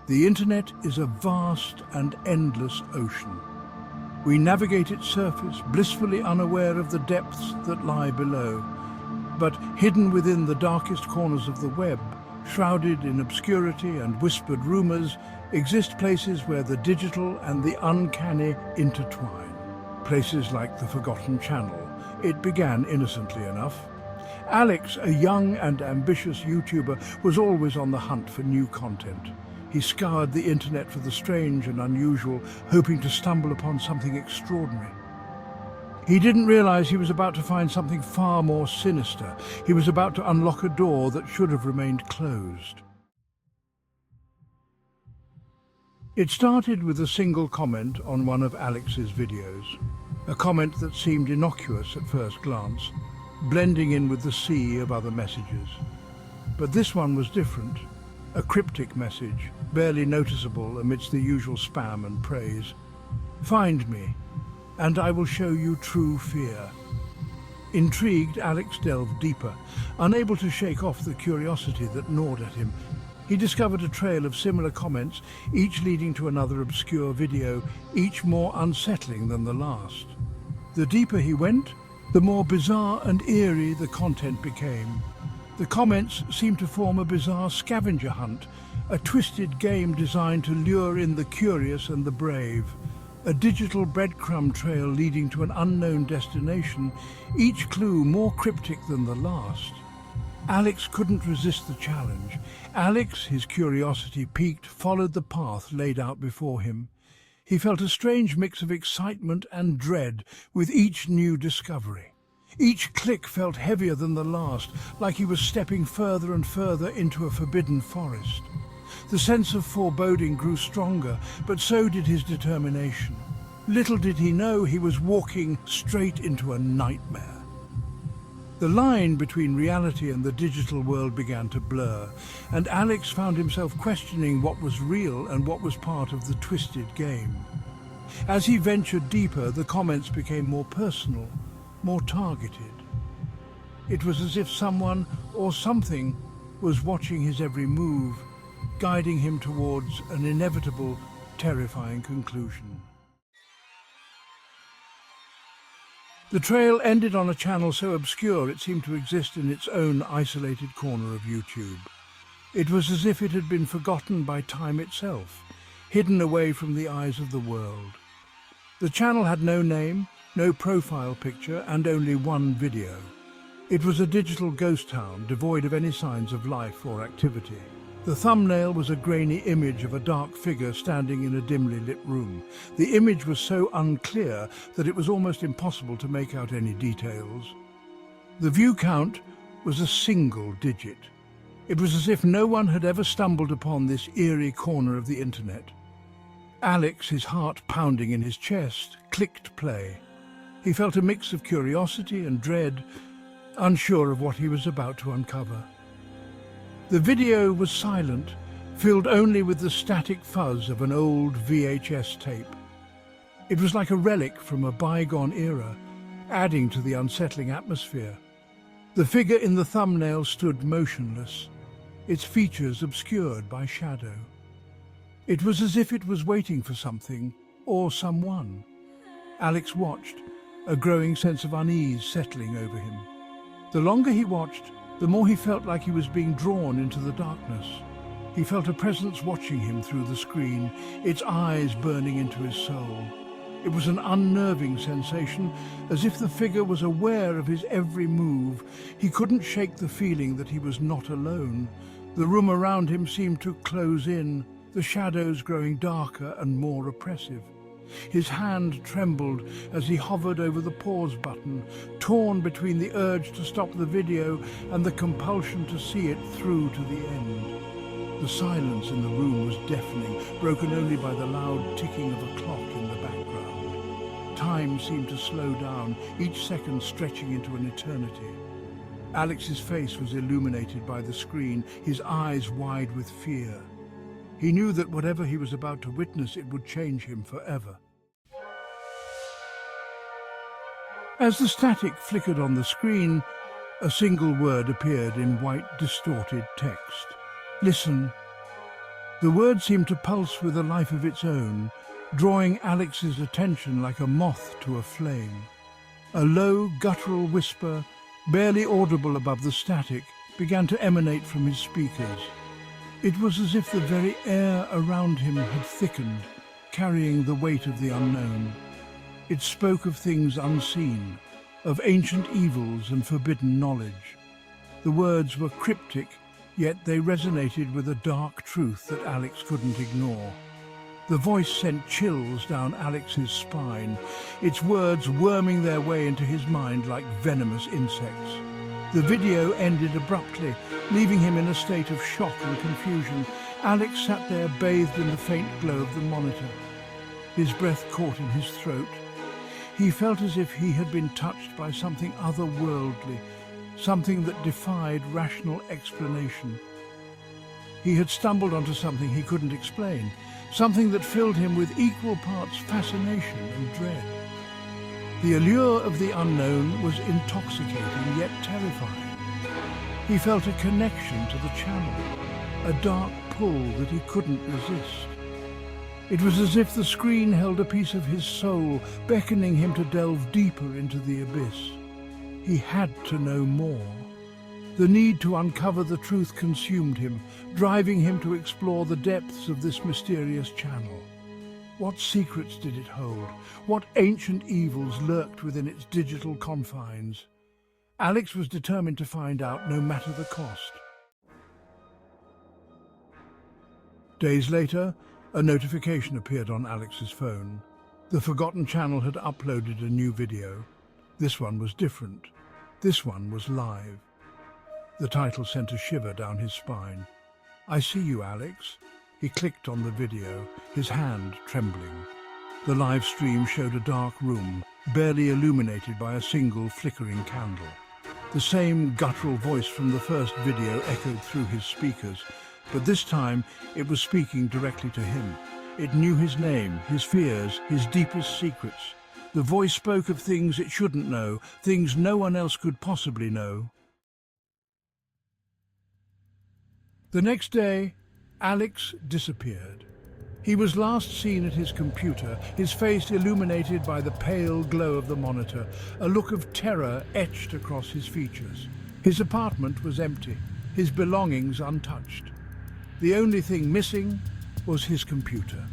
The internet is a vast and endless ocean. We navigate its surface, blissfully unaware of the depths that lie below. But hidden within the darkest corners of the web, shrouded in obscurity and whispered rumors, exist places where the digital and the uncanny intertwine. Places like the Forgotten Channel. It began innocently enough. Alex, a young and ambitious YouTuber, was always on the hunt for new content. He scoured the internet for the strange and unusual, hoping to stumble upon something extraordinary. He didn't realize he was about to find something far more sinister. He was about to unlock a door that should have remained closed. It started with a single comment on one of Alex's videos. A comment that seemed innocuous at first glance, blending in with the sea of other messages. But this one was different. A cryptic message, barely noticeable amidst the usual spam and praise. "Find me, and I will show you true fear." Intrigued, Alex delved deeper, unable to shake off the curiosity that gnawed at him. He discovered a trail of similar comments, each leading to another obscure video, each more unsettling than the last. The deeper he went, the more bizarre and eerie the content became. The comments seemed to form a bizarre scavenger hunt, a twisted game designed to lure in the curious and the brave. A digital breadcrumb trail leading to an unknown destination, each clue more cryptic than the last. Alex couldn't resist the challenge. Alex, his curiosity piqued, followed the path laid out before him. He felt a strange mix of excitement and dread with each new discovery. Each click felt heavier than the last, like he was stepping further and further into a forbidden forest. The sense of foreboding grew stronger, but so did his determination. Little did he know he was walking straight into a nightmare. The line between reality and the digital world began to blur, and Alex found himself questioning what was real and what was part of the twisted game. As he ventured deeper, the comments became more personal, more targeted. It was as if someone or something was watching his every move, guiding him towards an inevitable, terrifying conclusion. The trail ended on a channel so obscure it seemed to exist in its own isolated corner of YouTube. It was as if it had been forgotten by time itself, hidden away from the eyes of the world. The channel had no name, no profile picture, and only one video. It was a digital ghost town, devoid of any signs of life or activity. The thumbnail was a grainy image of a dark figure standing in a dimly lit room. The image was so unclear that it was almost impossible to make out any details. The view count was a single digit. It was as if no one had ever stumbled upon this eerie corner of the internet. Alex, his heart pounding in his chest, clicked play. He felt a mix of curiosity and dread, unsure of what he was about to uncover. The video was silent, filled only with the static fuzz of an old VHS tape. It was like a relic from a bygone era, adding to the unsettling atmosphere. The figure in the thumbnail stood motionless, its features obscured by shadow. It was as if it was waiting for something or someone. Alex watched, a growing sense of unease settling over him. The longer he watched, the more he felt like he was being drawn into the darkness. He felt a presence watching him through the screen, its eyes burning into his soul. It was an unnerving sensation, as if the figure was aware of his every move. He couldn't shake the feeling that he was not alone. The room around him seemed to close in, the shadows growing darker and more oppressive. His hand trembled as he hovered over the pause button, torn between the urge to stop the video and the compulsion to see it through to the end. The silence in the room was deafening, broken only by the loud ticking of a clock in the background. Time seemed to slow down, each second stretching into an eternity. Alex's face was illuminated by the screen, his eyes wide with fear. He knew that whatever he was about to witness, it would change him forever. As the static flickered on the screen, a single word appeared in white, distorted text. "Listen." The word seemed to pulse with a life of its own, drawing Alex's attention like a moth to a flame. A low, guttural whisper, barely audible above the static, began to emanate from his speakers. It was as if the very air around him had thickened, carrying the weight of the unknown. It spoke of things unseen, of ancient evils and forbidden knowledge. The words were cryptic, yet they resonated with a dark truth that Alex couldn't ignore. The voice sent chills down Alex's spine, its words worming their way into his mind like venomous insects. The video ended abruptly, leaving him in a state of shock and confusion. Alex sat there bathed in the faint glow of the monitor. His breath caught in his throat. He felt as if he had been touched by something otherworldly, something that defied rational explanation. He had stumbled onto something he couldn't explain, something that filled him with equal parts fascination and dread. The allure of the unknown was intoxicating yet terrifying. He felt a connection to the channel, a dark pull that he couldn't resist. It was as if the screen held a piece of his soul, beckoning him to delve deeper into the abyss. He had to know more. The need to uncover the truth consumed him, driving him to explore the depths of this mysterious channel. What secrets did it hold? What ancient evils lurked within its digital confines? Alex was determined to find out, no matter the cost. Days later, a notification appeared on Alex's phone. The Forgotten Channel had uploaded a new video. This one was different. This one was live. The title sent a shiver down his spine. "I see you, Alex." He clicked on the video, his hand trembling. The live stream showed a dark room, barely illuminated by a single flickering candle. The same guttural voice from the first video echoed through his speakers, but this time it was speaking directly to him. It knew his name, his fears, his deepest secrets. The voice spoke of things it shouldn't know, things no one else could possibly know. The next day, Alex disappeared. He was last seen at his computer, his face illuminated by the pale glow of the monitor, a look of terror etched across his features. His apartment was empty, his belongings untouched. The only thing missing was his computer.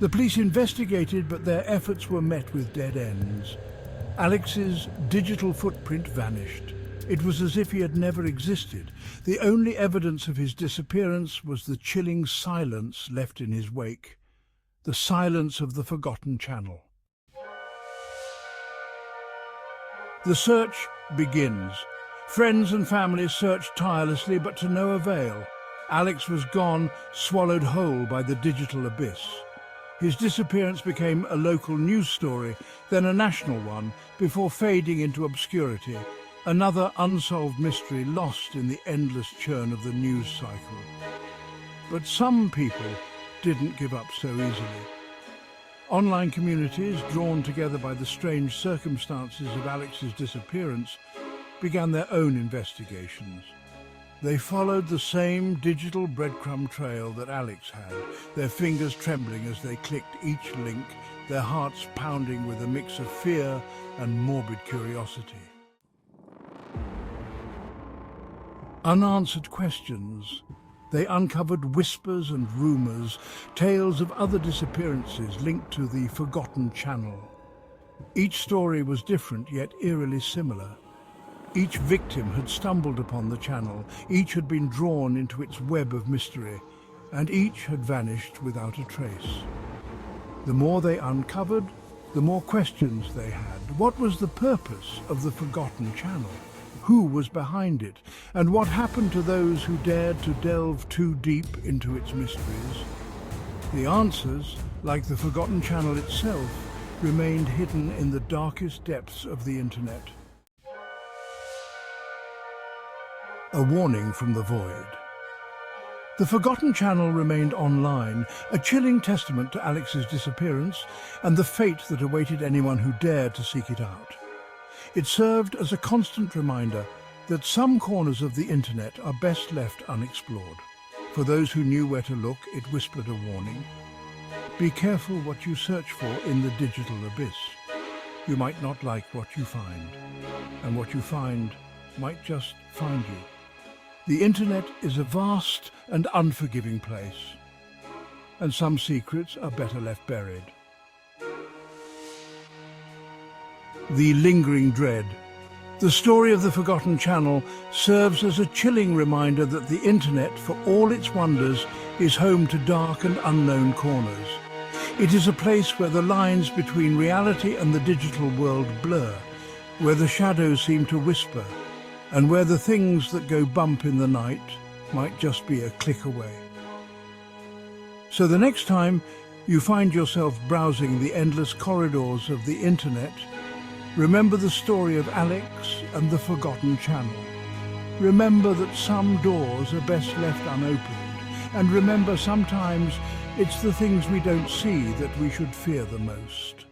The police investigated, but their efforts were met with dead ends. Alex's digital footprint vanished. It was as if he had never existed. The only evidence of his disappearance was the chilling silence left in his wake, the silence of the Forgotten Channel. The search begins. Friends and family searched tirelessly, but to no avail. Alex was gone, swallowed whole by the digital abyss. His disappearance became a local news story, then a national one, before fading into obscurity. Another unsolved mystery lost in the endless churn of the news cycle. But some people didn't give up so easily. Online communities, drawn together by the strange circumstances of Alex's disappearance, began their own investigations. They followed the same digital breadcrumb trail that Alex had, their fingers trembling as they clicked each link, their hearts pounding with a mix of fear and morbid curiosity. Unanswered questions. They uncovered whispers and rumors, tales of other disappearances linked to the Forgotten Channel. Each story was different, yet eerily similar. Each victim had stumbled upon the channel, each had been drawn into its web of mystery, and each had vanished without a trace. The more they uncovered, the more questions they had. What was the purpose of the Forgotten Channel? Who was behind it? And what happened to those who dared to delve too deep into its mysteries? The answers, like the Forgotten Channel itself, remained hidden in the darkest depths of the internet. A warning from the void. The Forgotten Channel remained online, a chilling testament to Alex's disappearance and the fate that awaited anyone who dared to seek it out. It served as a constant reminder that some corners of the internet are best left unexplored. For those who knew where to look, it whispered a warning. Be careful what you search for in the digital abyss. You might not like what you find, and what you find might just find you. The internet is a vast and unforgiving place, and some secrets are better left buried. The lingering dread. The story of the forgotten channel serves as a chilling reminder that the internet, for all its wonders, is home to dark and unknown corners. It is a place where the lines between reality and the digital world blur, where the shadows seem to whisper, and where the things that go bump in the night might just be a click away. So the next time you find yourself browsing the endless corridors of the internet, remember the story of Alex and the forgotten channel. Remember that some doors are best left unopened, and remember sometimes it's the things we don't see that we should fear the most.